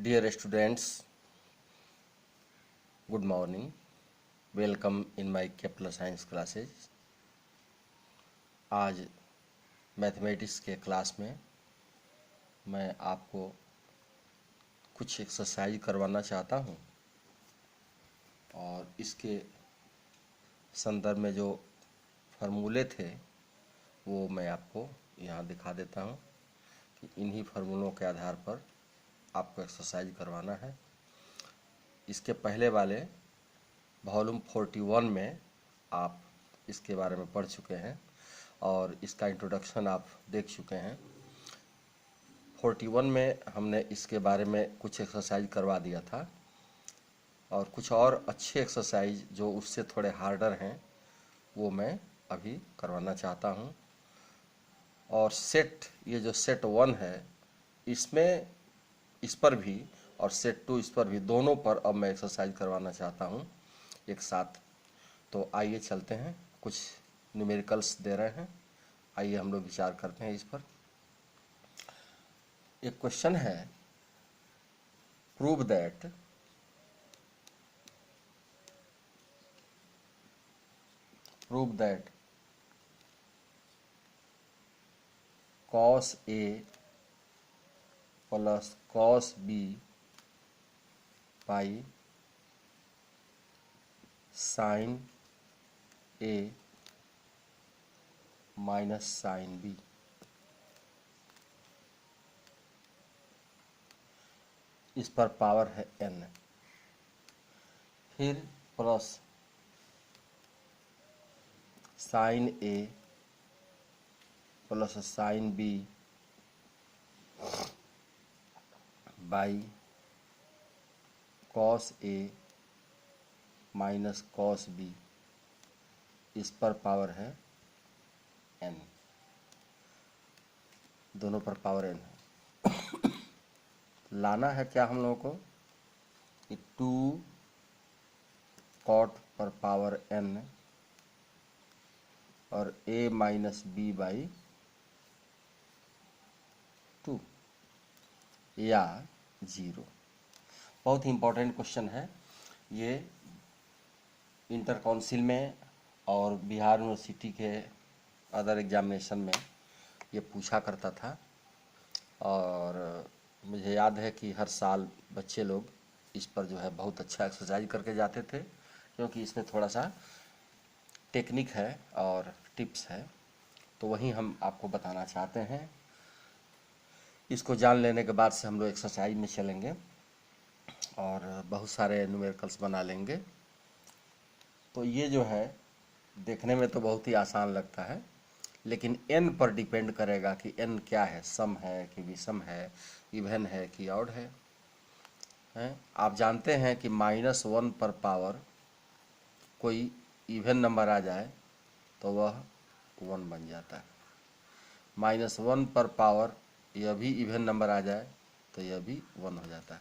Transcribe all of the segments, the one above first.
Dear students, good morning. Welcome in my Kepler Science classes. आज mathematics के class में मैं आपको कुछ एक्सरसाइज करवाना चाहता हूँ और इसके संदर्भ में जो फार्मूले थे वो मैं आपको यहाँ दिखा देता हूँ कि इन्हीं फार्मूलों के आधार पर आपको एक्सरसाइज करवाना है। इसके पहले वाले वॉल्यूम 41 में आप इसके बारे में पढ़ चुके हैं और इसका इंट्रोडक्शन आप देख चुके हैं। 41 में हमने इसके बारे में कुछ एक्सरसाइज करवा दिया था और कुछ और अच्छे एक्सरसाइज जो उससे थोड़े हार्डर हैं वो मैं अभी करवाना चाहता हूं। और ये जो सेट 1 है इसमें इस पर भी और सेट 2 इस पर भी, दोनों पर अब मैं एक्सरसाइज करवाना चाहता हूं एक साथ। तो आइए चलते हैं, कुछ न्यूमेरिकल्स दे रहे हैं, आइए हम लोग विचार करते हैं इस पर। एक क्वेश्चन है, prove that cos A plus cos B by sin A minus sin B। इस पर पावर है n। फिर plus sin A plus sin B by cos A minus cos B। इस पर पावर है n, दोनों पर पावर n है। लाना है क्या हम लोगों को कि 2 cot पर पावर n और a माइनस बी बाई 2 या 0। बहुत ही इम्पोर्टेंट क्वेश्चन है ये, इंटर काउंसिल में और बिहार यूनिवर्सिटी के अदर एग्जामिनेशन में ये पूछा करता था और मुझे याद है कि हर साल बच्चे लोग इस पर जो है बहुत अच्छा एक्सरसाइज करके जाते थे, क्योंकि इसमें थोड़ा सा टेक्निक है और टिप्स है। तो वही हम आपको बताना चाहते हैं। इसको जान लेने के बाद से हम लोग एक्सरसाइज में चलेंगे और बहुत सारे न्यूमेरिकल्स बना लेंगे। तो ये जो है देखने में तो बहुत ही आसान लगता है, लेकिन n पर डिपेंड करेगा कि n क्या है, सम है कि विषम है, इवन है कि ऑड है। आप जानते हैं कि -1 पर पावर कोई इवन नंबर आ जाए तो वह 1 बन जाता है। -1 पर पावर यह भी इवन नंबर आ जाए तो यह भी 1 हो जाता है।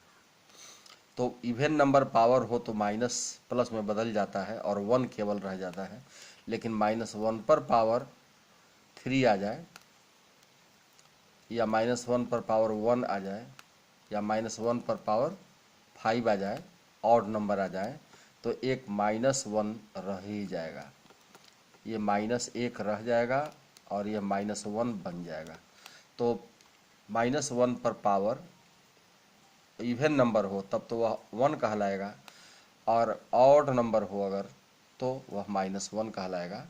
तो इवन नंबर पावर हो तो माइनस प्लस में बदल जाता है और 1 केवल रह जाता है। लेकिन -1 पर पावर 3 आ जाए या -1 पर पावर 1 आ जाए या -1 पर पावर 5 आ जाए, ऑड नंबर आ जाए, तो एक -1 रह ही जाएगा। ये -1 रह जाएगा और ये -1 बन जाएगा। तो -1 पर पावर इवन नंबर हो तब तो वह 1 कहलाएगा और ऑड नंबर हो अगर तो वह -1 कहलाएगा।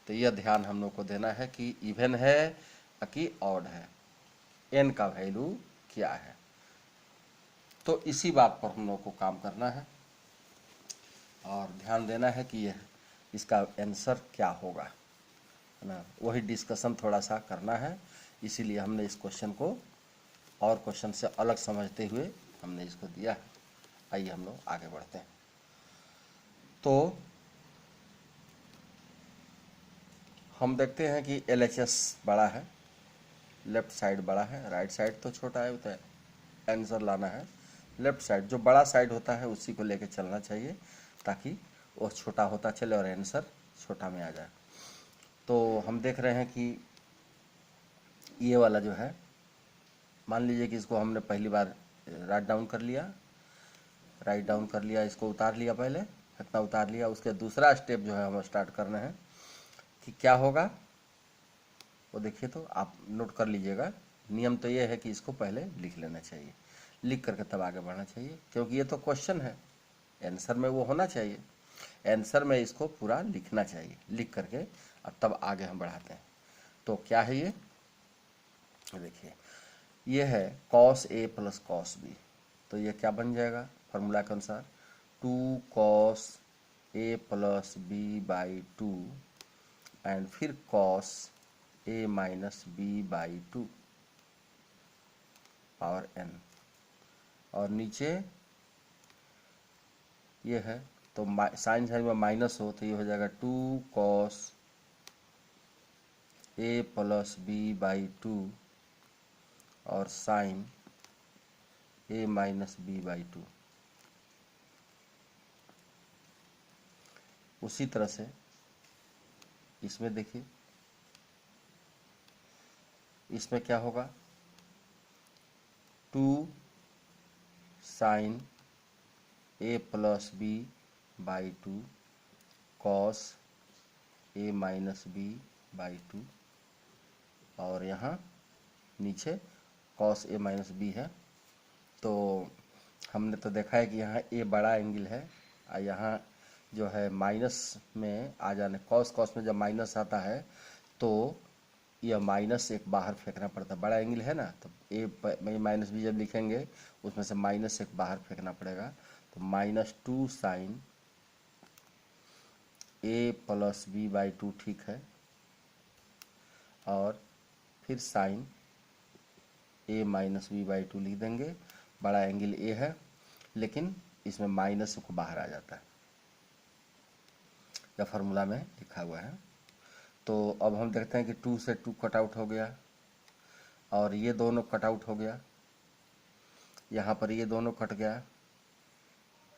तो यह ध्यान हम लोग को देना है कि इवन है कि ऑड है, n का वैल्यू क्या है। तो इसी बात पर हम लोग को काम करना है और ध्यान देना है कि यह इसका आंसर क्या होगा, है ना। वही डिस्कशन थोड़ा सा करना है, इसीलिए हमने इस क्वेश्चन को और क्वेश्चन से अलग समझते हुए हमने इसको दिया है। आइए हम लोग आगे बढ़ते हैं। तो हम देखते हैं कि LHS बड़ा है, लेफ्ट साइड बड़ा है, राइट साइड तो छोटा है। तो आंसर लाना है लेफ्ट साइड, जो बड़ा साइड होता है उसी को लेके चलना चाहिए ताकि वो छोटा होता चले और आंसर छोटा में आ जाए। तो हम देख रहे हैं कि ये वाला जो है, मान लीजिए कि इसको हमने पहली बार राइट डाउन कर लिया, राइट डाउन कर लिया, इसको उतार लिया, पहले इतना उतार लिया। उसके दूसरा स्टेप जो है हम स्टार्ट करना है कि क्या होगा वो देखिए, तो आप नोट कर लीजिएगा। नियम तो ये है कि इसको पहले लिख लेना चाहिए, लिख करके तब आगे बढ़ना चाहिए, क्योंकि ये तो क्वेश्चन है, आंसर में वो होना चाहिए, आंसर में इसको पूरा लिखना चाहिए, लिख करके अब तब आगे हम बढ़ाते हैं। तो क्या है ये, देखिए ये है cos a plus cos b, तो ये क्या बन जाएगा फॉर्मूला के अनुसार, 2 cos a plus b by 2 and फिर cos a minus b by 2 power n, और नीचे ये है तो साइन साइन में माइनस हो तो ये हो जाएगा 2 cos a plus b by 2 और sine a minus b by 2। उसी तरह से इसमें देखिए, इसमें क्या होगा, 2 sine a plus b by 2 cos a minus b by 2, और यहाँ नीचे कॉस a माइनस बी है। तो हमने तो देखा है कि यहाँ a बड़ा एंगल है, और यहाँ जो है माइनस में आ जाने, कॉस कॉस में जब माइनस आता है तो यह माइनस एक बाहर फेंकना पड़ता है, बड़ा एंगल है ना, तो a माइनस बी जब लिखेंगे उसमें से माइनस एक बाहर फेंकना पड़ेगा, तो -2 sine a plus b by 2 ठीक है, और फिर sine a minus b by 2 लिख देंगे। बड़ा एंगल a है लेकिन इसमें माइनस को बाहर आ जाता है, यह फार्मूला में लिखा हुआ है। तो अब हम देखते हैं कि 2 से 2 कट आउट हो गया, और ये दोनों कट आउट हो गया, यहाँ पर ये दोनों कट गया,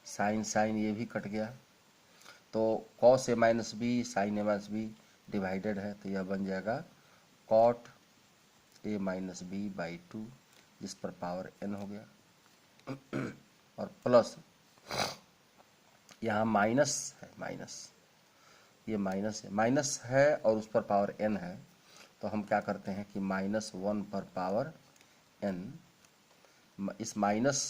साइन साइन ये भी कट गया, तो cos a minus b sine a minus b divided है, तो यह बन जाएगा cot a minus b by 2, जिस पर पावर n हो गया, और प्लस यहाँ माइनस है, माइनस ये माइनस है और उस पर पावर n है, तो हम क्या करते हैं कि -1 पर पावर n, इस माइनस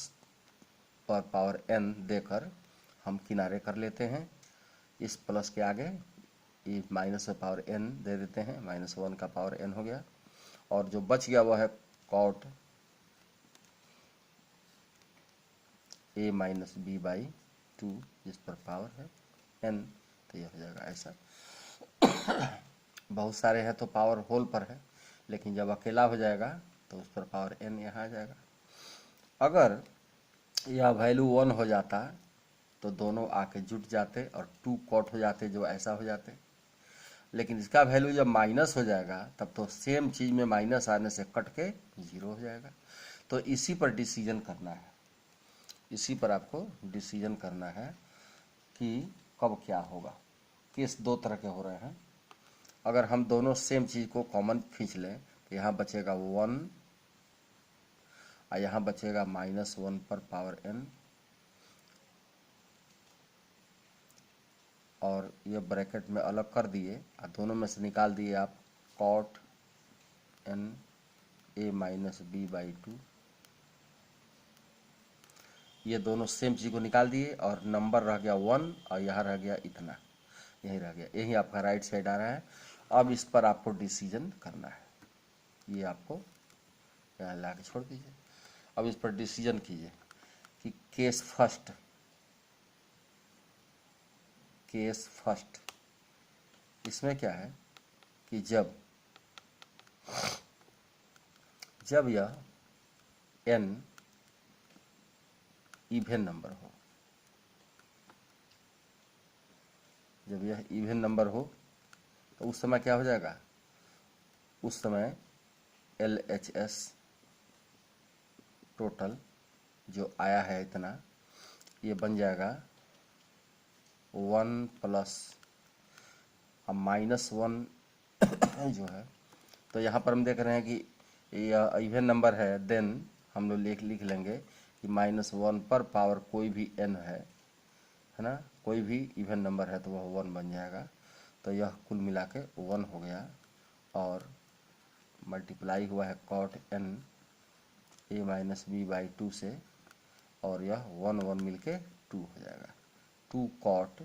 पर पावर n देकर हम किनारे कर लेते हैं, इस प्लस के आगे ये माइनस पर पावर n दे देते हैं, -1 का पावर n हो गया, और जो बच गया वह है cot a minus b by 2, जिस पर पावर है n, तो यह हो जाएगा ऐसा। बहुत सारे हैं तो पावर होल पर है, लेकिन जब अकेला हो जाएगा तो उस पर पावर n यहाँ आ जाएगा। अगर यह वैल्यू 1 हो जाता तो दोनों आके जुट जाते और 2 कॉट हो जाते, जो ऐसा हो जाते, लेकिन इसका वैल्यू जब माइनस हो जाएगा तब तो सेम चीज़ में माइनस आने से कट के 0 हो जाएगा। तो इसी पर डिसीजन करना है, इसी पर आपको डिसीजन करना है कि कब क्या होगा। केस दो तरह के हो रहे हैं, अगर हम दोनों सेम चीज़ को कॉमन खींच लें तो यहाँ बचेगा 1 और यहाँ बचेगा -1 पर पावर n, और ये ब्रैकेट में अलग कर दिए और दोनों में से निकाल दिए आप cot n a minus b by 2, ये दोनों सेम चीज़ को निकाल दिए और नंबर रह गया 1 और यहाँ रह गया इतना, यही रह गया, यही आपका राइट साइड आ रहा है। अब इस पर आपको डिसीजन करना है, ये आपको यहाँ ला के छोड़ दीजिए। अब इस पर डिसीजन कीजिए कि केस फर्स्ट इसमें क्या है कि जब यह n इवन नंबर हो, जब यह इवन नंबर हो तो उस समय क्या हो जाएगा, उस समय LHS टोटल जो आया है इतना, ये बन जाएगा 1 प्लस -1 जो है, तो यहाँ पर हम देख रहे हैं कि यह इवन नंबर है, देन हम लोग लिख लेंगे कि -1 पर पावर कोई भी n है ना, कोई भी इवन नंबर है तो वह 1 बन जाएगा। तो यह कुल मिला के 1 हो गया और मल्टीप्लाई हुआ है cot n a-b/2 से, और यह 1 1 मिलके 2 हो जाएगा, 2 cot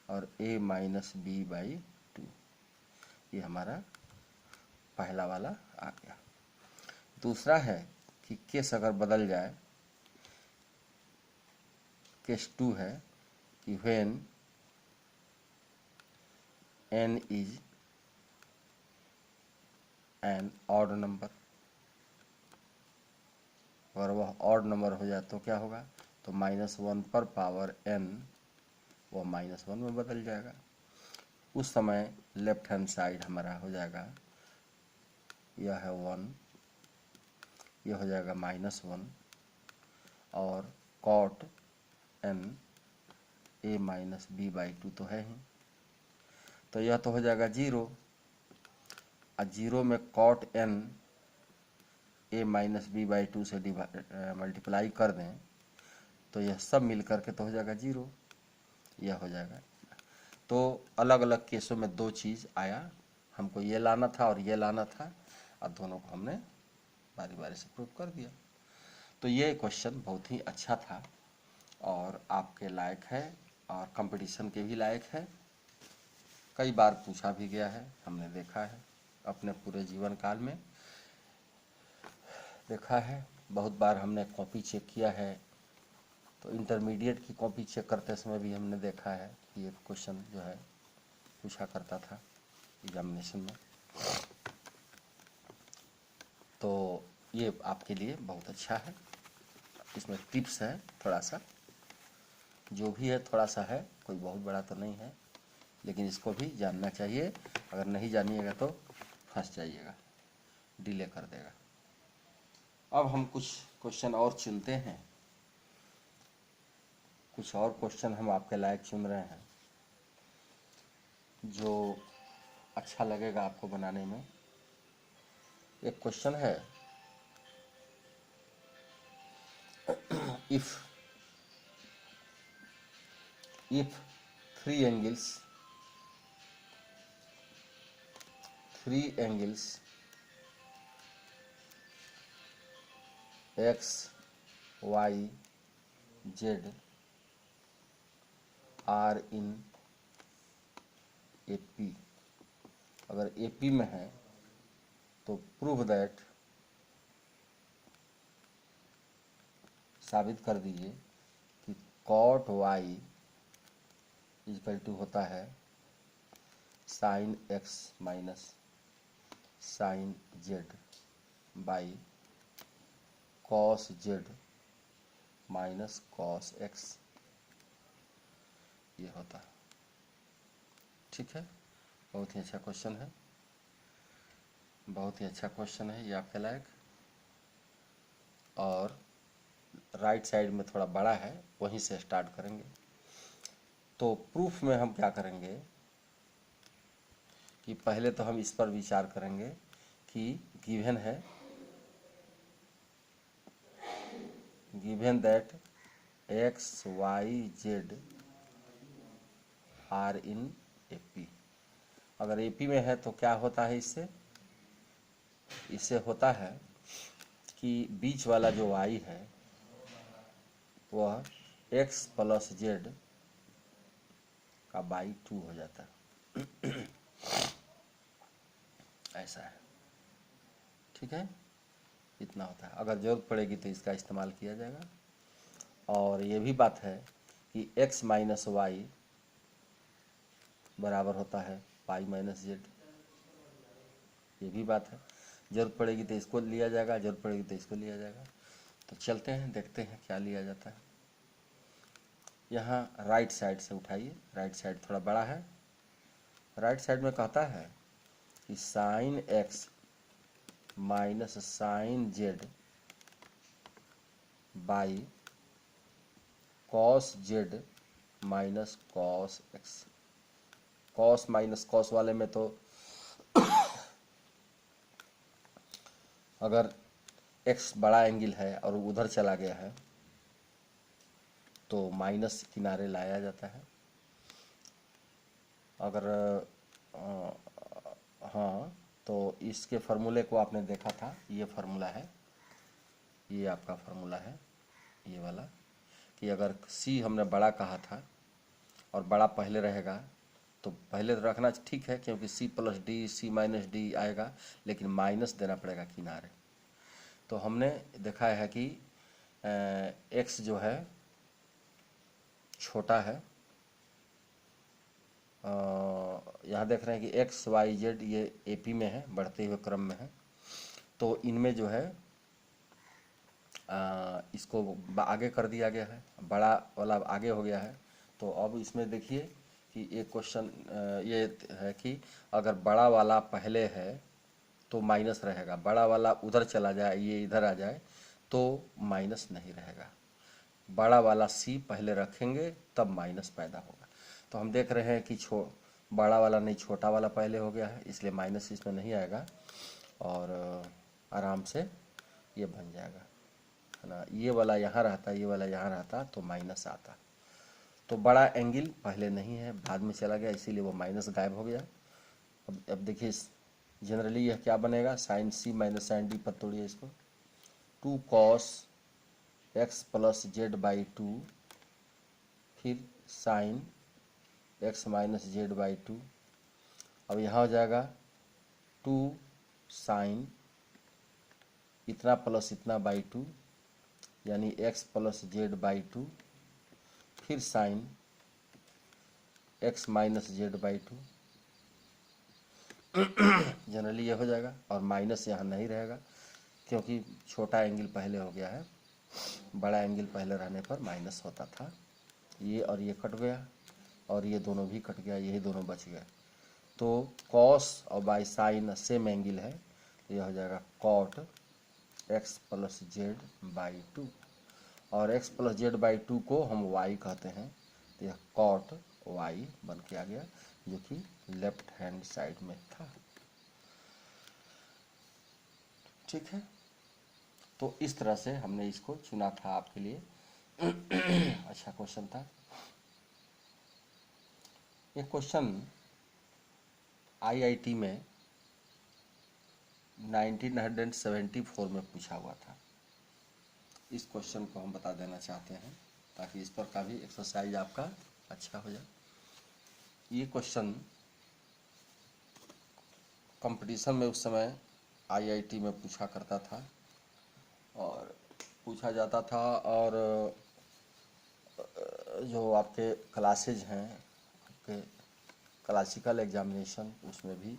और a-b/2। ये हमारा पहला वाला आ गया। दूसरा है कि केस अगर बदल जाए, केस 2 है कि when n is an odd number. अगर वह ऑड नंबर हो जाए तो क्या होगा, तो -1 पर पावर n वह -1 में बदल जाएगा। उस समय लेफ्ट हैंड साइड हमारा हो जाएगा, यह है 1, यह हो जाएगा -1 और cot n a-b/2 तो है ही, तो यह तो हो जाएगा 0, और 0 में cot n a-b/2 से मल्टीप्लाई कर दें तो यह सब मिल करके तो हो जाएगा 0, यह हो जाएगा। तो अलग अलग केसों में दो चीज़ आया, हमको ये लाना था और ये लाना था, और दोनों को हमने बारी बारी से प्रूव कर दिया। तो ये क्वेश्चन बहुत ही अच्छा था और आपके लायक है और कंपटीशन के भी लायक है। कई बार पूछा भी गया है, हमने देखा है अपने पूरे जीवन काल में, देखा है बहुत बार हमने कॉपी चेक किया है। तो इंटरमीडिएट की कॉपी चेक करते समय भी हमने देखा है कि ये क्वेश्चन जो है पूछा करता था एग्जामिनेशन में। तो ये आपके लिए बहुत अच्छा है, इसमें टिप्स है थोड़ा सा, जो भी है थोड़ा सा है, कोई बहुत बड़ा तो नहीं है, लेकिन इसको भी जानना चाहिए। अगर नहीं जानिएगा तो फंस जाइएगा, डिले कर देगा। अब हम कुछ क्वेश्चन और चुनते हैं, कुछ और क्वेश्चन हम आपके लायक चुन रहे हैं जो अच्छा लगेगा आपको बनाने में। एक क्वेश्चन है, if three angles x, y, z are in AP, अगर AP में है तो प्रूव दैट, साबित कर दीजिए कि cot y इक्वल टू होता है sin x minus sin z by cos z minus cos x, ये होता है। ठीक है, बहुत ही अच्छा क्वेश्चन है, बहुत ही अच्छा क्वेश्चन है ये आपके लायक। और राइट साइड में थोड़ा बड़ा है, वहीं से स्टार्ट करेंगे। तो प्रूफ में हम क्या करेंगे कि पहले तो हम इस पर विचार करेंगे कि गिवन है, given that x, y, z are in AP। अगर AP में है तो क्या होता है, इससे होता है कि बीच वाला जो y है वह x प्लस z का बाई 2 हो जाता है। ऐसा है, ठीक है, इतना होता है। अगर जरूरत पड़ेगी तो इसका इस्तेमाल किया जाएगा। और ये भी बात है कि x माइनस वाई बराबर होता है पाई माइनस जेड, ये भी बात है। जरूरत पड़ेगी तो इसको लिया जाएगा, जरूरत पड़ेगी तो इसको लिया जाएगा। तो चलते हैं, देखते हैं क्या लिया जाता है। यहाँ राइट साइड से उठाइए, राइट साइड थोड़ा बड़ा है। राइट साइड में कहता है कि sine x minus sine z by cos z minus cos x. Cos minus cos वाले में तो अगर एक्स बड़ा एंगल है और उधर चला गया है तो माइनस किनारे लाया जाता है। अगर हाँ, तो इसके फार्मूले को आपने देखा था, ये फार्मूला है, ये आपका फार्मूला है ये वाला, कि अगर सी हमने बड़ा कहा था और बड़ा पहले रहेगा तो पहले तो रखना ठीक है, क्योंकि c plus d c minus d आएगा, लेकिन माइनस देना पड़ेगा किनारे। तो हमने देखा है कि एक्स जो है छोटा है, यहाँ देख रहे हैं कि एक्स वाई जेड ये एपी में है, बढ़ते हुए क्रम में है, तो इनमें जो है इसको आगे कर दिया गया है, बड़ा वाला आगे हो गया है। तो अब इसमें देखिए कि एक क्वेश्चन ये है कि अगर बड़ा वाला पहले है तो माइनस रहेगा, बड़ा वाला उधर चला जाए ये इधर आ जाए तो माइनस नहीं रहेगा, बड़ा वाला सी पहले रखेंगे तब माइनस पैदा होगा। तो हम देख रहे हैं कि बड़ा वाला नहीं छोटा वाला पहले हो गया है, इसलिए माइनस इसमें नहीं आएगा और आराम से ये बन जाएगा, है ना। ये वाला यहाँ रहता, ये वाला यहाँ रहता तो माइनस आता। तो बड़ा एंगल पहले नहीं है, बाद में चला गया, इसीलिए वो माइनस गायब हो गया। अब देखिए जनरली यह क्या बनेगा, साइन सी माइनस साइन डी पर तोड़िए इसको, 2 cos x plus z by 2 फिर sign x minus Z by 2। अब यहाँ हो जाएगा 2 साइन इतना प्लस इतना बाई 2 यानी एक्स प्लस जेड बाई 2 फिर sign x minus Z by 2। Generally ये हो जाएगा और माइनस यहाँ नहीं रहेगा क्योंकि छोटा एंगल पहले हो गया है, बड़ा एंगल पहले रहने पर माइनस होता था। ये और ये कट गया और ये दोनों भी कट गया, यही दोनों बच गए। तो कॉस और बाई साइन सेम एंगल है, तो यह हो जाएगा cot x plus z by 2 और एक्स प्लस जेड बाई 2 को हम वाई कहते हैं, तो यह कॉट वाई बन के आ गया, जो कि लेफ्ट हैंड साइड में था। ठीक है, तो इस तरह से हमने इसको चुना था आपके लिए। अच्छा क्वेश्चन था। एक क्वेश्चन आईआईटी में 1974 में पूछा हुआ था। इस क्वेश्चन को हम बता देना चाहते हैं ताकि इस पर का भी एक्सरसाइज आपका अच्छा हो जाए। ये क्वेश्चन कंपटीशन में उस समय आईआईटी में पूछा करता था और पूछा जाता था, और जो आपके क्लासेज हैं, आपके क्लासिकल एग्जामिनेशन, उसमें भी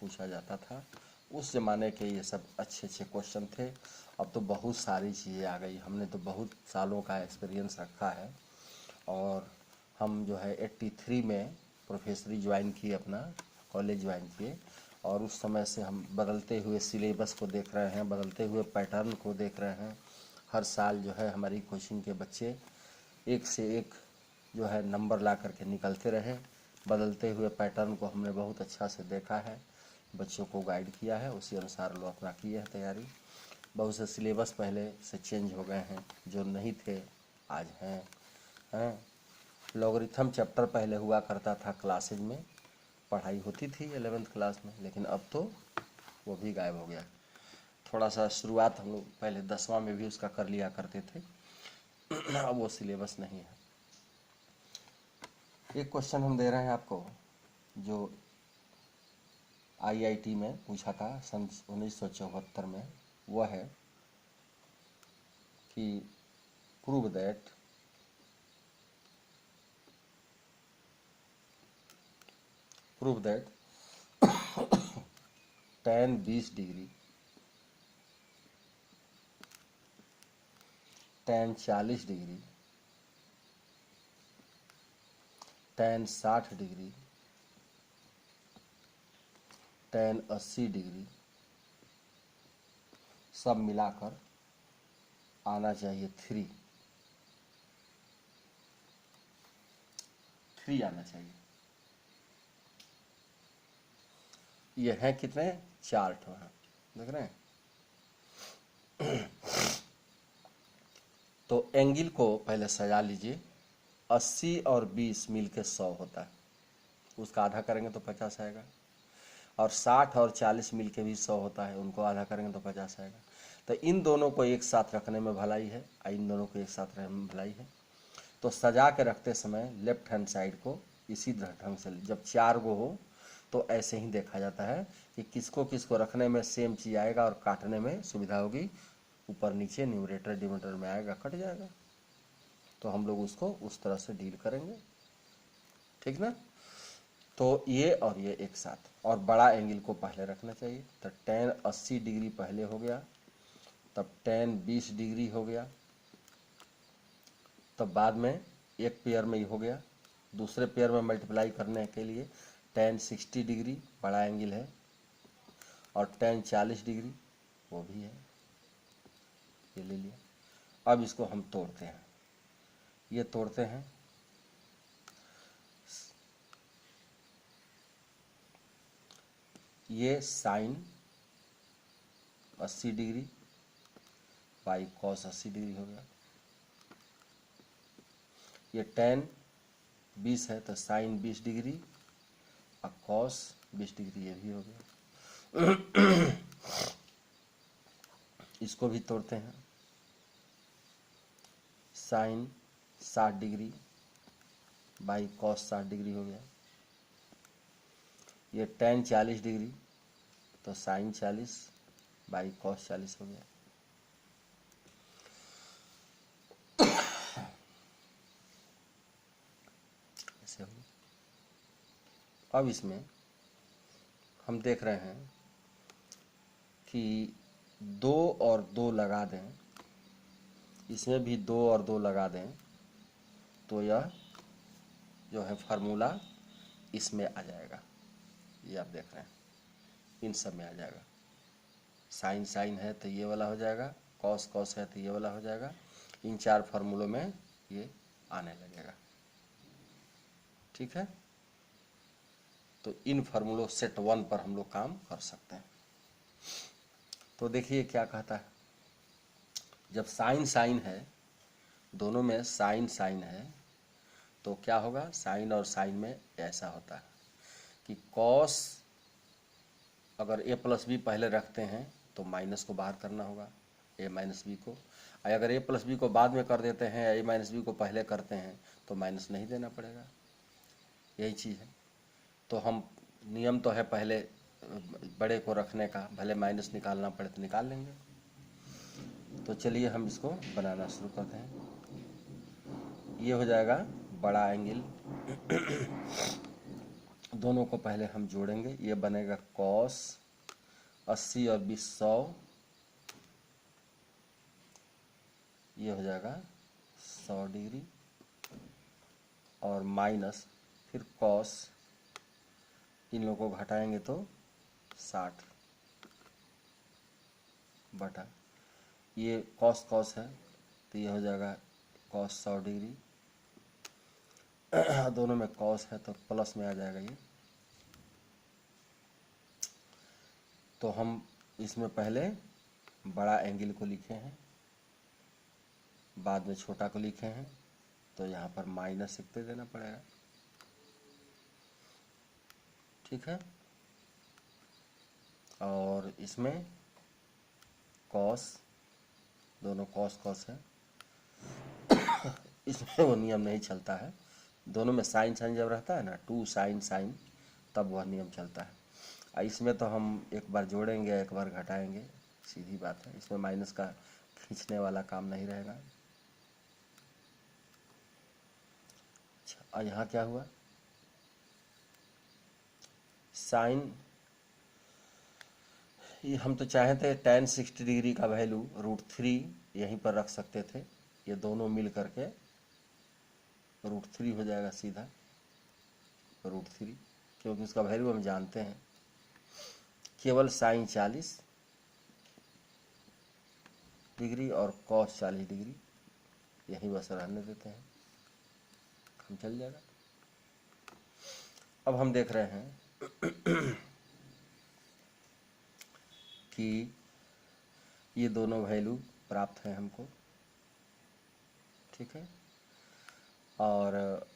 पूछा जाता था। उस ज़माने के ये सब अच्छे अच्छे क्वेश्चन थे। अब तो बहुत सारी चीज़ें आ गई, हमने तो बहुत सालों का एक्सपीरियंस रखा है और हम जो है 83 में प्रोफेसरी ज्वाइन किए, अपना कॉलेज ज्वाइन किए, और उस समय से हम बदलते हुए सिलेबस को देख रहे हैं, बदलते हुए पैटर्न को देख रहे हैं। हर साल जो है हमारी कोचिंग के बच्चे एक से एक जो है नंबर ला करके निकलते रहे। बदलते हुए पैटर्न को हमने बहुत अच्छा से देखा है, बच्चों को गाइड किया है, उसी अनुसार लोग अपना किए हैं तैयारी। बहुत से सिलेबस पहले से चेंज हो गए हैं, जो नहीं थे आज हैं। लॉगरिथम चैप्टर पहले हुआ करता था, क्लासेज में पढ़ाई होती थी 11th क्लास में, लेकिन अब तो वो भी गायब हो गया। थोड़ा सा शुरुआत हम लोग पहले 10वां में भी उसका कर लिया करते थे, अब वो सिलेबस नहीं है। एक क्वेश्चन हम दे रहे हैं आपको जो आईआईटी में पूछा था सन 1974 में। वह है कि prove that tan 20 degree, tan 40 degree, tan 60 degree, tan 80 degree सब मिलाकर आना चाहिए 3 आना चाहिए। ये हैं कितने, 4 ठो हैं, देख रहे हैं। तो एंगल को पहले सजा लीजिए। 80 और 20 मिल के 100 होता है, उसका आधा करेंगे तो 50 आएगा। और 60 और 40 मिल के भी 100 होता है, उनको आधा करेंगे तो 50 आएगा। तो इन दोनों को एक साथ रखने में भलाई है और इन दोनों को एक साथ रखने में भलाई है। तो सजा के रखते समय लेफ्ट हैंड साइड को इसी ढंग से, जब 4 गो हो तो ऐसे ही देखा जाता है कि किसको किसको रखने में सेम चीज़ आएगा और काटने में सुविधा होगी। ऊपर नीचे न्यूमरेटर डिनोमिनेटर में आएगा, कट जाएगा। तो हम लोग उसको उस तरह से डील करेंगे, ठीक ना। तो ये और ये एक साथ, और बड़ा एंगल को पहले रखना चाहिए। तो tan 80 डिग्री पहले हो गया, तब tan 20 डिग्री हो गया, तब बाद में एक पेयर में ही हो गया। दूसरे पेयर में मल्टीप्लाई करने के लिए tan 60 डिग्री बड़ा एंगल है, और tan 40 डिग्री वो भी है, ये ले लिया। अब इसको हम तोड़ते हैं, ये तोड़ते हैं। ये sine 80 degree by cos 80 degree हो गया। ये tan 20 है तो साइन 20 डिग्री और कॉस 20 डिग्री, ये भी हो गया। इसको भी तोड़ते हैं। Sine 60 degree by cos 60 degree हो गया। ये tan 40 डिग्री तो साइन 40 बाई कॉस 40 हो गया। ऐसे हो गया। अब इसमें हम देख रहे हैं कि 2 और 2 लगा दें, इसमें भी 2 और 2 लगा दें तो यह जो है फार्मूला इसमें आ जाएगा। ये आप देख रहे हैं, इन सब में आ जाएगा। साइन साइन है तो ये वाला हो जाएगा, कॉस कॉस है तो ये वाला हो जाएगा। इन 4 फार्मूलों में ये आने लगेगा, ठीक है। तो इन फार्मूलों सेट 1 पर हम लोग काम कर सकते हैं। तो देखिए क्या कहता है, जब साइन साइन है, दोनों में साइन साइन है, तो क्या होगा, साइन और साइन में ऐसा होता है कि कॉस अगर a प्लस बी पहले रखते हैं तो माइनस को बाहर करना होगा, a माइनस बी को। अगर a प्लस बी को बाद में कर देते हैं, a माइनस बी को पहले करते हैं तो माइनस नहीं देना पड़ेगा, यही चीज़ है। तो हम नियम तो है पहले बड़े को रखने का, भले माइनस निकालना पड़े तो निकाल लेंगे। तो चलिए हम इसको बनाना शुरू करते हैं। ये हो जाएगा बड़ा एंगल। दोनों को पहले हम जोड़ेंगे, ये बनेगा कॉस 80 और 20 100, ये हो जाएगा 100 डिग्री, और माइनस फिर कॉस, इन लोगों को घटाएंगे तो 60 बटा, ये कॉस कॉस है तो ये हो जाएगा कॉस 100 डिग्री। दोनों में कॉस है तो प्लस में आ जाएगा ये। तो हम इसमें पहले बड़ा एंगल को लिखे हैं, बाद में छोटा को लिखे हैं, तो यहाँ पर माइनस लिखते देना पड़ेगा, ठीक है। और इसमें कॉस, दोनों कॉस कॉस है। इसमें वो नियम नहीं चलता है, दोनों में साइन साइन जब रहता है ना, 2 साइन साइन, तब वह नियम चलता है। इसमें तो हम एक बार जोड़ेंगे एक बार घटाएंगे, सीधी बात है। इसमें माइनस का खींचने वाला काम नहीं रहेगा। अच्छा, और यहाँ क्या हुआ, साइन, ये हम तो चाहे थे tan 60 डिग्री का वैल्यू √3 यहीं पर रख सकते थे, ये दोनों मिल करके √3 हो जाएगा सीधा, √3, क्योंकि उसका वैल्यू हम जानते हैं। केवल साइन 40 डिग्री और कॉस 40 डिग्री यहीं बस रहने देते हैं, हम चल जाएगा। अब हम देख रहे हैं कि ये दोनों वैल्यू प्राप्त हैं हमको, ठीक है। और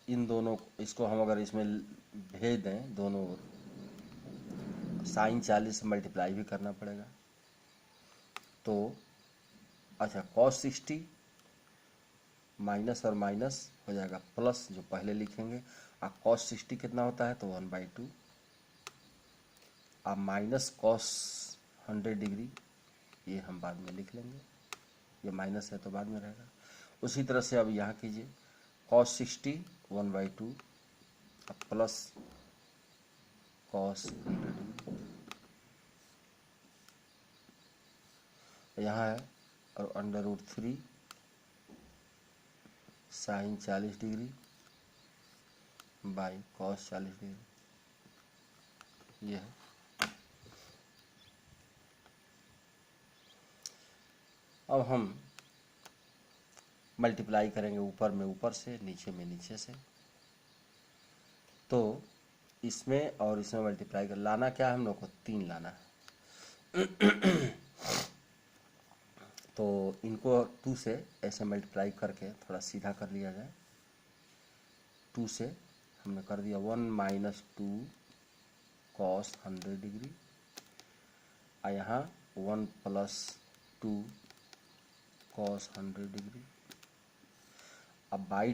इन दोनों इसको हम अगर इसमें भेज दें दोनों ओर, साइन 40 से मल्टीप्लाई भी करना पड़ेगा। तो अच्छा, cos 60 माइनस और माइनस हो जाएगा प्लस, जो पहले लिखेंगे। और cos 60 कितना होता है, तो 1/2। अब माइनस cos 100 डिग्री, ये हम बाद में लिख लेंगे, ये माइनस है तो बाद में रहेगा। उसी तरह से अब यहाँ कीजिए, cos 60 1/2 प्लस cos 100 डिग्री, यहाँ है, और √3 sine 40 degree by cos 40 degree, ये है। अब हम मल्टीप्लाई करेंगे ऊपर में ऊपर से, नीचे में नीचे से। तो इसमें और इसमें मल्टीप्लाई कर लाना क्या है, हम लोग को 3 लाना है। तो इनको 2 से ऐसे मल्टीप्लाई करके थोड़ा सीधा कर लिया जाए। 2 से हमने कर दिया 1 - 2 cos 100 डिग्री, और यहाँ 1 + 2 cos 100 डिग्री। अब बाई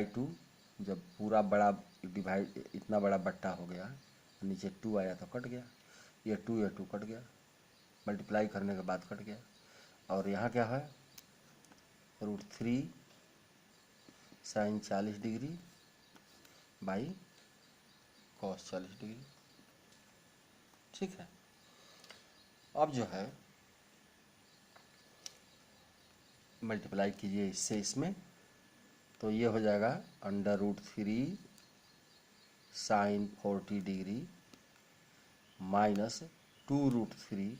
टू जब पूरा बड़ा डिवाइड, इतना बड़ा बट्टा हो गया, नीचे 2 आया तो कट गया, ये 2 कट गया, मल्टीप्लाई करने के बाद कट गया। और यहाँ क्या है, √3 sine 40 degree by cos 40 degree, ठीक है। अब जो है मल्टीप्लाई कीजिए इससे इसमें, तो ये हो जाएगा √3 साइन 40 डिग्री माइनस 2√3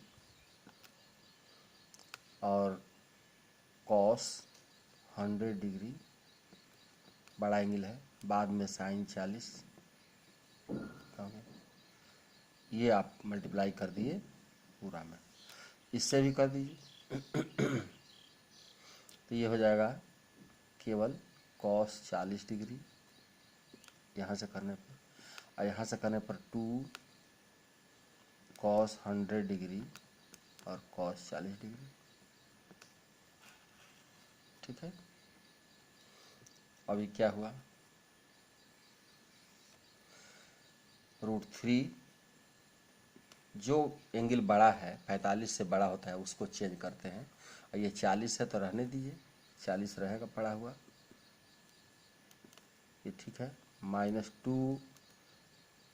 और cos 100 डिग्री, बड़ा एंगल है, बाद में साइन 40, ये आप मल्टीप्लाई कर दिए पूरा में, इससे भी कर दीजिए। तो ये हो जाएगा केवल cos 40 डिग्री यहाँ से करने पर, और यहाँ से करने पर 2 cos 100 डिग्री और cos 40 डिग्री, ठीक है। अभी क्या हुआ, √3 जो एंगल बड़ा है 45 से बड़ा होता है उसको चेंज करते हैं, और ये 40 है तो रहने दीजिए, 40 रहेगा पड़ा हुआ, ये ठीक है। -2,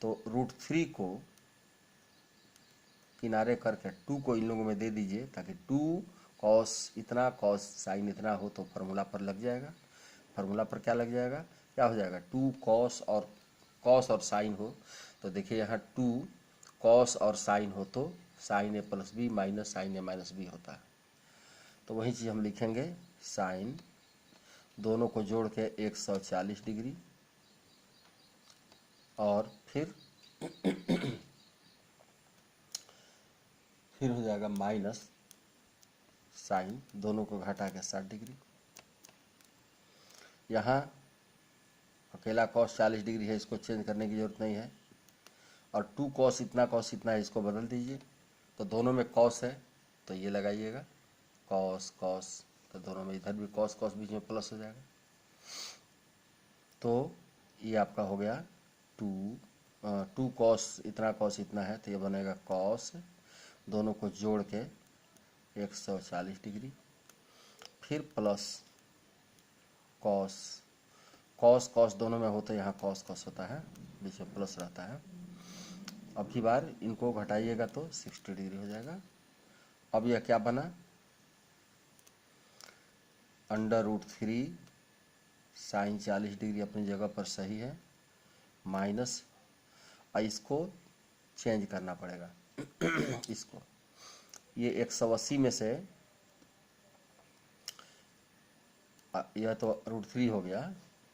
तो √3 को किनारे करके 2 को इन लोगों में दे दीजिए, ताकि 2 cos इतना cos साइन इतना हो तो फार्मूला पर लग जाएगा। फार्मूला पर क्या लग जाएगा, क्या हो जाएगा, 2 cos और साइन हो, तो देखिए यहाँ 2 cos और साइन हो तो sine A + B minus sine A - B होता है। तो वही चीज़ हम लिखेंगे, साइन दोनों को जोड़ के 140 डिग्री, और फिर हो जाएगा माइनस साइन दोनों को घटा के 60 डिग्री। यहाँ अकेला cos 40 डिग्री है, इसको चेंज करने की ज़रूरत नहीं है, और 2 cos इतना है, इसको बदल दीजिए। तो दोनों में cos है तो ये लगाइएगा, cos तो दोनों में इधर भी cos बीच में प्लस हो जाएगा। तो ये आपका हो गया 2 cos इतना है, तो ये बनेगा cos, दोनों को जोड़ के 140 डिग्री, फिर प्लस cos दोनों में हो तो यहाँ cos होता है, बीच में प्लस रहता है। अब की बार इनको घटाइएगा तो 60 डिग्री हो जाएगा। अब यह क्या बना, √3 साइन 40 डिग्री अपनी जगह पर सही है, माइनस, इसको चेंज करना पड़ेगा। इसको, ये 180 में से यह तो √3 हो गया,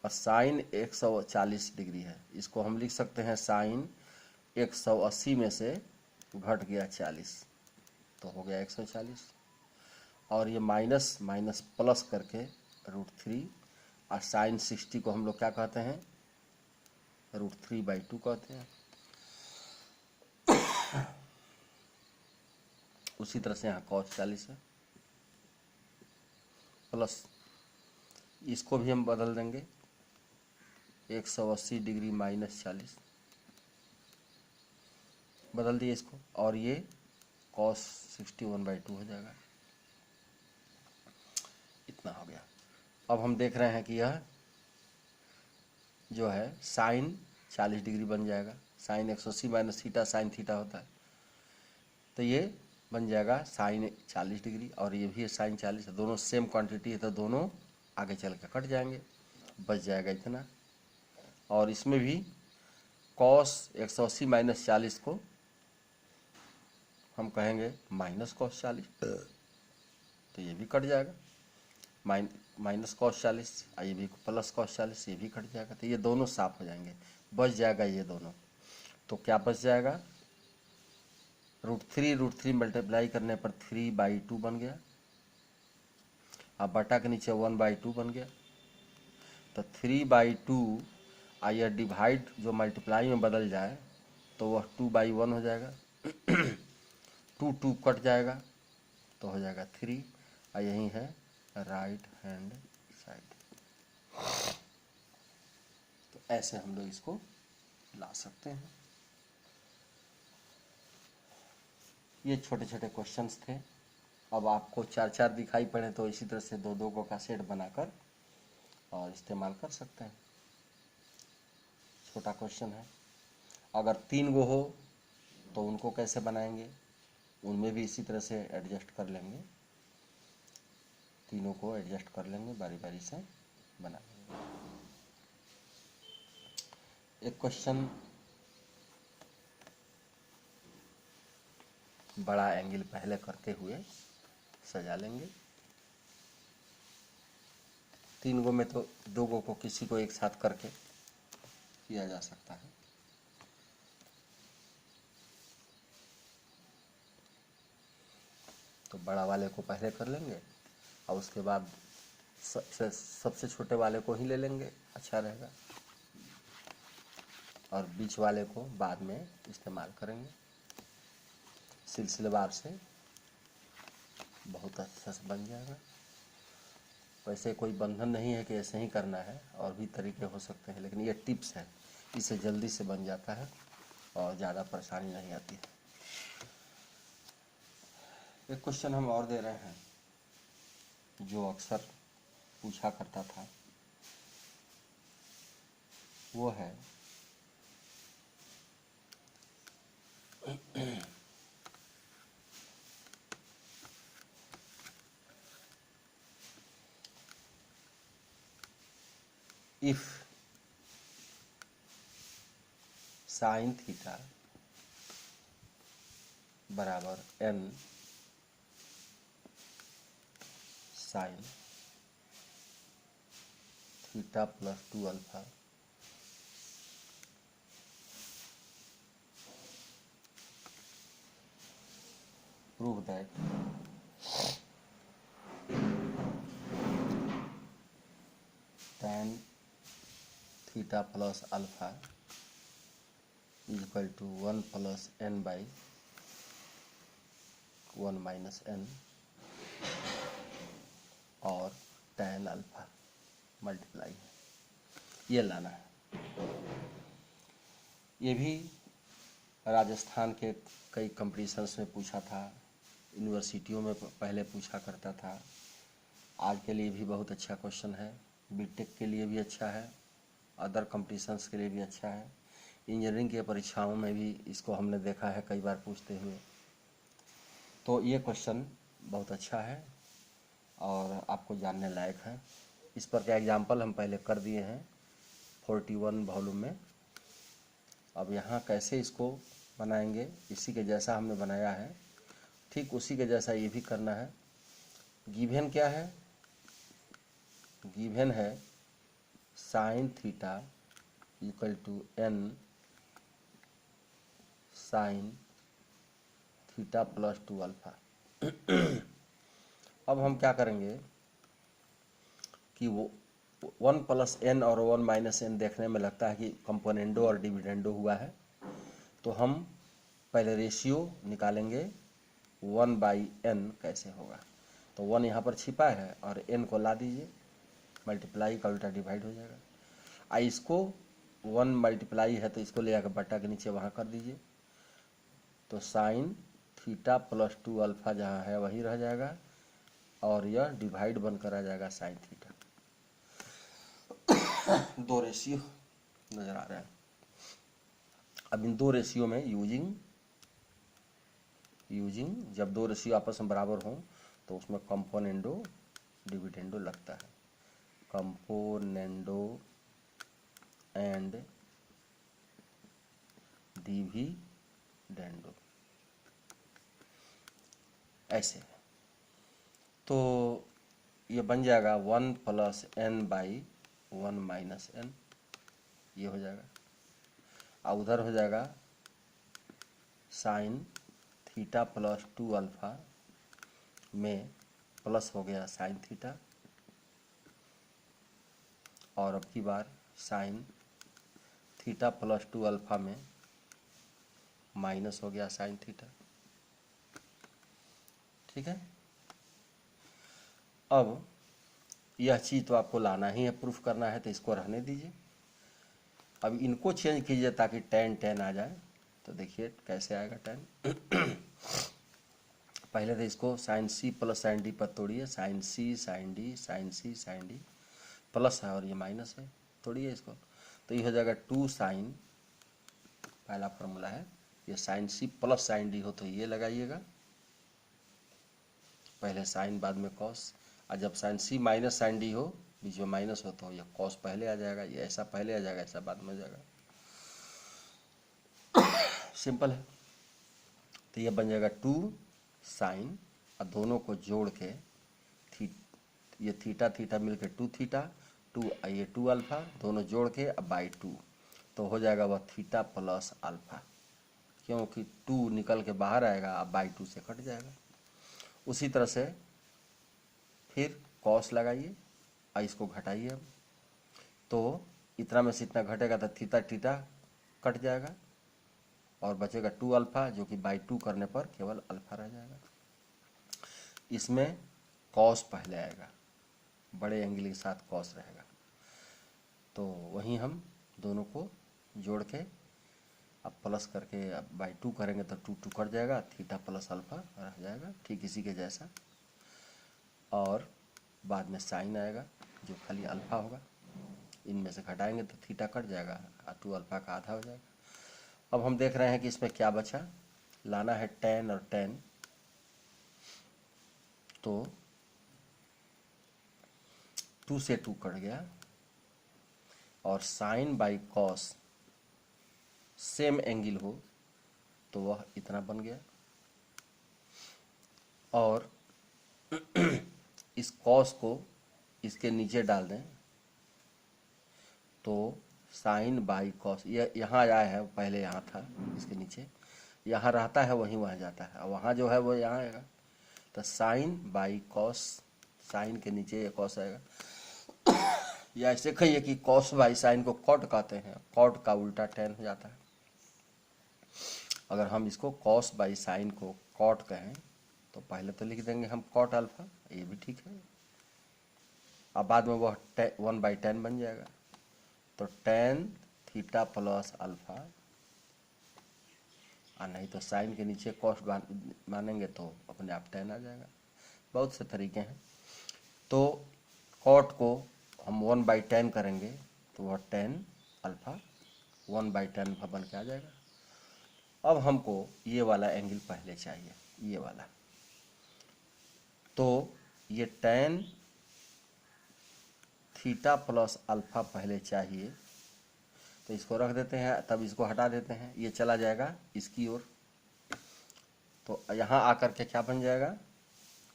और साइन 140 डिग्री है, इसको हम लिख सकते हैं साइन 180 में से घट गया 40, तो हो गया 140, और ये माइनस प्लस करके √3 और साइन 60 को हम लोग क्या कहते हैं, √3/2 कहते हैं। उसी तरह से यहाँ cos 40 है, प्लस इसको भी हम बदल देंगे 180 डिग्री -40 बदल दिए इसको, और ये cos 61/2 हो जाएगा। इतना हो गया। अब हम देख रहे हैं कि यह जो है साइन 40 डिग्री बन जाएगा। Sine 180 minus theta sine theta होता है, तो ये बन जाएगा साइन 40 डिग्री, और ये भी है साइन 40, दोनों सेम क्वांटिटी है तो दोनों आगे चल के कट जाएंगे, बच जाएगा इतना। और इसमें भी cos 180 माइनस 40 को हम कहेंगे -cos 40, तो ये भी कट जाएगा। -cos 40, ये भी +cos 40, ये भी कट जाएगा, तो ये दोनों साफ हो जाएंगे, बच जाएगा ये दोनों। तो क्या बच जाएगा, √3 मल्टीप्लाई करने पर 3/2 बन गया, अब बटा के नीचे 1/2 बन गया, तो 3/2 यह डिवाइड जो मल्टीप्लाई में बदल जाए तो वह 2/1 हो जाएगा। 2 कट जाएगा तो हो जाएगा 3, और यही है राइट हैंड साइड। तो ऐसे हम लोग इसको ला सकते हैं। ये छोटे छोटे क्वेश्चंस थे। अब आपको 4-4 दिखाई पड़े तो इसी तरह से 2-2 को का सेट बनाकर और इस्तेमाल कर सकते हैं। छोटा क्वेश्चन है। अगर 3 गो हो तो उनको कैसे बनाएंगे, उनमें भी इसी तरह से एडजस्ट कर लेंगे, तीनों को एडजस्ट कर लेंगे, बारी बारी से बना लेंगे। एक क्वेश्चन बड़ा एंगल पहले करते हुए सजा लेंगे। 3 गो में तो 2 गो को किसी को एक साथ करके किया जा सकता है। तो बड़ा वाले को पहले कर लेंगे और उसके बाद सबसे छोटे वाले को ही ले लेंगे, अच्छा रहेगा, और बीच वाले को बाद में इस्तेमाल करेंगे। सिलसिलेवार से बहुत अच्छा से बन जाएगा। वैसे कोई बंधन नहीं है कि ऐसे ही करना है, और भी तरीके हो सकते हैं, लेकिन ये टिप्स है, इससे जल्दी से बन जाता है और ज़्यादा परेशानी नहीं आती है। एक क्वेश्चन हम और दे रहे हैं जो अक्सर पूछा करता था, वो है इफ साइन थीटा बराबर n sine theta plus 2 alpha prove that tan theta plus alpha is equal to 1 plus n by 1 minus n, और tan अल्फा मल्टीप्लाई है, ये लाना है। ये भी राजस्थान के कई कंपटीशंस में पूछा था, यूनिवर्सिटियों में पहले पूछा करता था। आज के लिए भी बहुत अच्छा क्वेश्चन है, बीटेक के लिए भी अच्छा है, अदर कंपटीशंस के लिए भी अच्छा है, इंजीनियरिंग के परीक्षाओं में भी इसको हमने देखा है कई बार पूछते हुए। तो ये क्वेश्चन बहुत अच्छा है और आपको जानने लायक है। इस पर का एग्जाम्पल हम पहले कर दिए हैं 41 वॉल्यूम में। अब यहाँ कैसे इसको बनाएंगे, इसी के जैसा हमने बनाया है, ठीक उसी के जैसा ये भी करना है। गिवन क्या है, गिवन है sine theta equal to n sine theta plus 2 alpha. अब हम क्या करेंगे, कि वो 1 प्लस एन और 1 माइनस एन देखने में लगता है कि कंपोनेंडो और डिविडेंडो हुआ है, तो हम पहले रेशियो निकालेंगे 1/n कैसे होगा। तो 1 यहाँ पर छिपा है और n को ला दीजिए, मल्टीप्लाई का उल्टा डिवाइड हो जाएगा। इसको 1 मल्टीप्लाई है तो इसको ले आकर बट्टा के नीचे वहाँ कर दीजिए, तो साइन थीटा प्लस 2 अल्फा जहाँ है वही रह जाएगा और यह डिवाइड बनकर आ जाएगा साइन थीटा। दो रेशियो नजर आ रहा है। अब इन दो रेशियो में यूजिंग जब दो रेशियो आपस में बराबर हों तो उसमें कंपोनेंडो डिविडेंडो लगता है। कंपोनेंडो एंड डिविडेंडो ऐसे, तो ये बन जाएगा 1 plus n by 1 minus n, ये हो जाएगा। और उधर हो जाएगा साइन थीटा प्लस 2 अल्फा में प्लस हो गया साइन थीटा, और अब की बार साइन थीटा प्लस 2 अल्फा में माइनस हो गया साइन थीटा। ठीक है, अब यह चीज़ तो आपको लाना ही है, प्रूफ करना है, तो इसको रहने दीजिए। अब इनको चेंज कीजिए ताकि tan आ जाए। तो देखिए कैसे आएगा tan। पहले तो इसको sine c plus sine d पर तोड़िए, sine c sine d sine c sine d, plus है और ये माइनस है, तोड़िए इसको, तो ये हो जाएगा 2 साइन, पहला फॉर्मूला है, ये sine c plus sine d हो तो ये लगाइएगा, पहले साइन बाद में कॉस, और जब साइन सी माइनस साइन डी हो, बीच में माइनस हो तो ये कॉस पहले आ जाएगा, ये ऐसा पहले आ जाएगा, ऐसा बाद में आ जाएगा। सिंपल है। तो ये बन जाएगा 2 साइन, और दोनों को जोड़ के ये थीटा थीटा मिलके 2 थीटा, 2 ये 2 अल्फा, दोनों जोड़ के अब बाई 2, तो हो जाएगा वह थीटा प्लस अल्फा, क्योंकि 2 निकल के बाहर आएगा, अब बाई 2 से कट जाएगा। उसी तरह से फिर कॉस लगाइए और इसको घटाइए, अब तो इतना में से इतना घटेगा तो थीटा थीटा कट जाएगा और बचेगा 2 अल्फा, जो कि बाई 2 करने पर केवल अल्फा रह जाएगा। इसमें कॉस पहले आएगा, बड़े एंगल के साथ कॉस रहेगा, तो वहीं हम दोनों को जोड़ के अब प्लस करके अब बाई 2 करेंगे तो 2 2 कट जाएगा, थीटा प्लस अल्फा रह जाएगा, ठीक इसी के जैसा। और बाद में साइन आएगा जो खाली अल्फा होगा, इनमें से घटाएंगे तो थीटा कट जाएगा और 2 अल्फा का आधा हो जाएगा। अब हम देख रहे हैं कि इसमें क्या बचा, लाना है tan और tan, तो 2 से 2 कट गया और sine by cos same angle हो तो वह इतना बन गया, और इस कॉस को इसके नीचे डाल दें तो साइन बाई कॉस, ये यहाँ आया है, पहले यहाँ था, इसके नीचे यहाँ रहता है, वहीं वहाँ जाता है, और वहाँ जो है वो यहाँ आएगा, तो साइन बाई कॉस, साइन के नीचे ये कॉस आएगा। या ऐसे कहिए कि कॉस बाई साइन को कॉट कहते हैं, कॉट का उल्टा tan हो जाता है। अगर हम इसको कॉस बाई साइन को कॉट कहें तो पहले तो लिख देंगे हम कॉट अल्फा, ये भी ठीक है, अब बाद में वह 1/tan बन जाएगा, तो tan थीटा प्लस अल्फा, और नहीं तो साइन के नीचे कॉस मानेंगे तो अपने आप tan आ जाएगा। बहुत से तरीके हैं। तो कॉट को हम 1/tan करेंगे तो वह tan अल्फा 1/tan अल्फा बन के आ जाएगा। अब हमको ये वाला एंगल पहले चाहिए, ये वाला, तो ये tan थीटा प्लस अल्फा पहले चाहिए, तो इसको रख देते हैं, तब इसको हटा देते हैं, ये चला जाएगा इसकी ओर, तो यहाँ आकर के क्या बन जाएगा,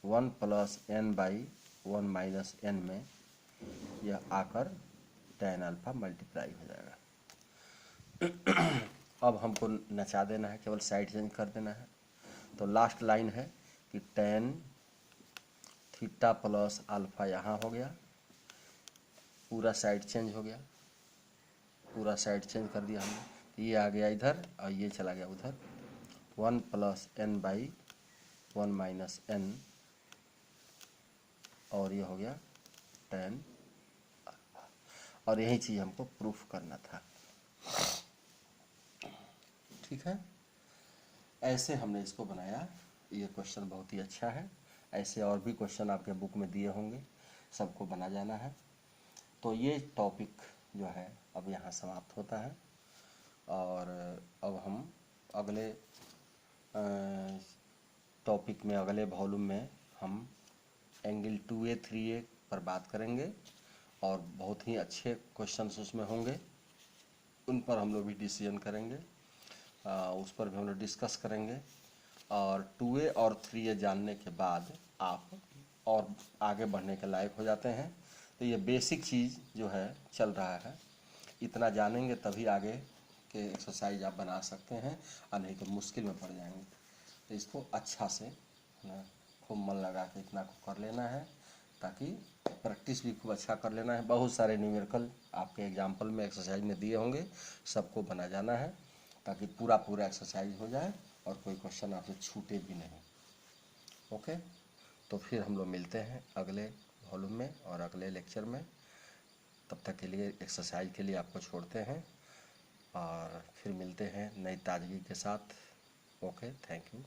1 plus n by 1 minus n में यह आकर tan अल्फा मल्टीप्लाई हो जाएगा। अब हमको नचा देना है, केवल साइड चेंज कर देना है, तो लास्ट लाइन है कि tan थीटा प्लस अल्फा यहाँ हो गया, पूरा साइड चेंज हो गया, पूरा साइड चेंज कर दिया हमने। तो ये आ गया इधर और ये चला गया उधर। 1 + n/1 - n और ये हो गया tan। और यही चीज़ हमको प्रूफ करना था। ठीक है, ऐसे हमने इसको बनाया। ये क्वेश्चन बहुत ही अच्छा है। ऐसे और भी क्वेश्चन आपके बुक में दिए होंगे, सबको बना जाना है। तो ये टॉपिक जो है अब यहाँ समाप्त होता है। और अब हम अगले टॉपिक में, अगले वॉल्यूम में हम एंगल 2A 3A पर बात करेंगे और बहुत ही अच्छे क्वेश्चंस उसमें होंगे, उन पर हम लोग भी डिसीजन करेंगे, उस पर भी हम लोग डिस्कस करेंगे। और 2A और 3A जानने के बाद आप और आगे बढ़ने के लायक हो जाते हैं। तो ये बेसिक चीज़ जो है चल रहा है, इतना जानेंगे तभी आगे के एक्सरसाइज आप बना सकते हैं, और नहीं तो मुश्किल में पड़ जाएंगे। तो इसको अच्छा से खूब मन लगा के इतना को कर लेना है, ताकि प्रैक्टिस भी खूब अच्छा कर लेना है। बहुत सारे न्यूमेरिकल आपके एग्जाम्पल में, एक्सरसाइज में दिए होंगे, सबको बना जाना है ताकि पूरा पूरा एक्सरसाइज हो जाए और कोई क्वेश्चन आपसे छूटे भी नहीं। ओके, तो फिर हम लोग मिलते हैं अगले वॉल्यूम में और अगले लेक्चर में। तब तक के लिए एक्सरसाइज के लिए आपको छोड़ते हैं और फिर मिलते हैं नई ताजगी के साथ। Okay, thank you.